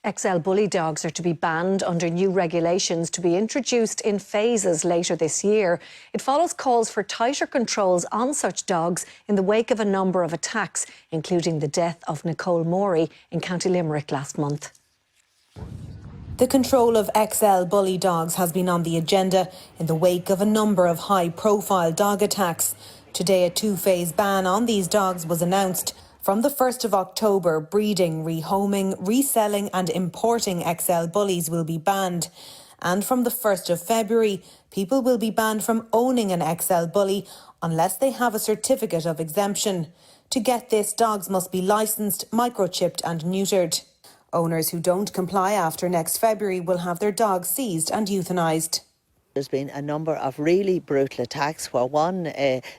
XL bully dogs are to be banned under new regulations to be introduced in phases later this year. It follows calls for tighter controls on such dogs in the wake of a number of attacks, including the death of Nicole Morey in County Limerick last month. The control of XL bully dogs has been on the agenda in the wake of a number of high-profile dog attacks. Today, a two-phase ban on these dogs was announced. From the 1st of October, breeding, rehoming, reselling and importing XL bullies will be banned. And from the 1st of February, people will be banned from owning an XL bully unless they have a certificate of exemption. To get this, dogs must be licensed, microchipped and neutered. Owners who don't comply after next February will have their dogs seized and euthanised. There's been a number of really brutal attacks where one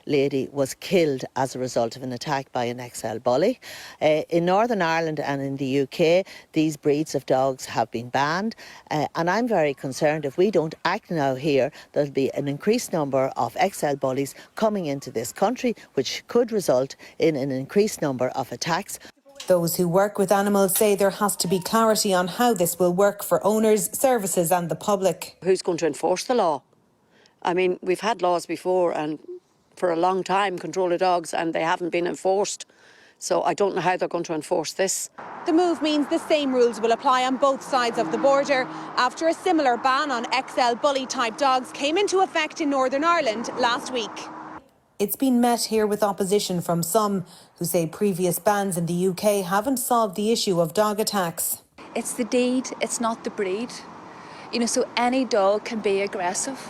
lady was killed as a result of an attack by an XL bully. In Northern Ireland and in the UK, these breeds of dogs have been banned. And I'm very concerned if we don't act now here, there'll be an increased number of XL bullies coming into this country, which could result in an increased number of attacks. Those who work with animals say there has to be clarity on how this will work for owners, services and the public. Who's going to enforce the law? I mean, we've had laws before and for a long time, control of dogs, and they haven't been enforced. So I don't know how they're going to enforce this. The move means the same rules will apply on both sides of the border after a similar ban on XL bully type dogs came into effect in Northern Ireland last week. It's been met here with opposition from some who say previous bans in the UK haven't solved the issue of dog attacks. It's the deed, it's not the breed. So any dog can be aggressive,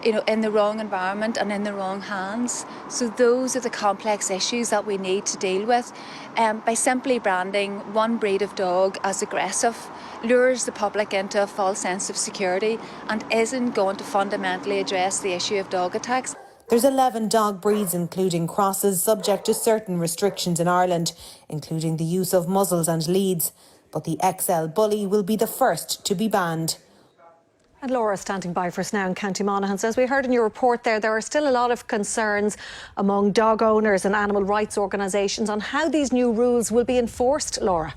in the wrong environment and in the wrong hands. So those are the complex issues that we need to deal with. By simply branding one breed of dog as aggressive, lures the public into a false sense of security and isn't going to fundamentally address the issue of dog attacks. There's 11 dog breeds, including crosses, subject to certain restrictions in Ireland, including the use of muzzles and leads. But the XL bully will be the first to be banned. And Laura standing by for us now in County Monaghan. So as we heard in your report there are still a lot of concerns among dog owners and animal rights organisations on how these new rules will be enforced, Laura.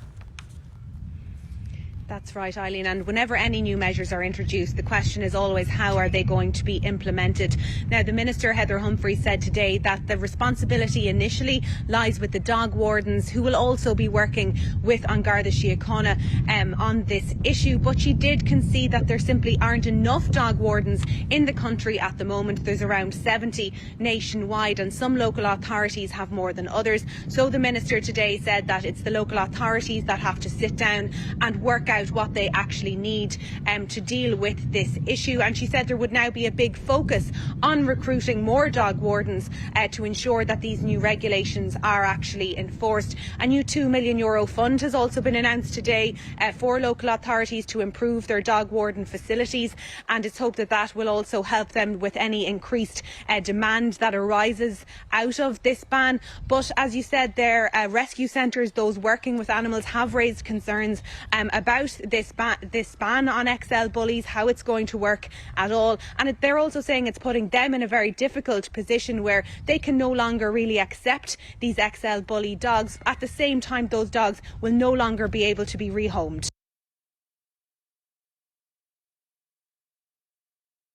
That's right, Eileen, and whenever any new measures are introduced, the question is always how are they going to be implemented. Now, the Minister, Heather Humphreys, said today that the responsibility initially lies with the dog wardens, who will also be working with An Garda Síochána on this issue, but she did concede that there simply aren't enough dog wardens in the country at the moment. There's around 70 nationwide, and some local authorities have more than others. So the Minister today said that it's the local authorities that have to sit down and work out what they actually need to deal with this issue. And she said there would now be a big focus on recruiting more dog wardens to ensure that these new regulations are actually enforced. A new €2 million fund has also been announced today for local authorities to improve their dog warden facilities, and it's hoped that that will also help them with any increased demand that arises out of this ban. But as you said there, rescue centres, those working with animals, have raised concerns about this ban on XL bullies, how it's going to work at all. And they're also saying it's putting them in a very difficult position where they can no longer really accept these XL bully dogs. At the same time, those dogs will no longer be able to be rehomed.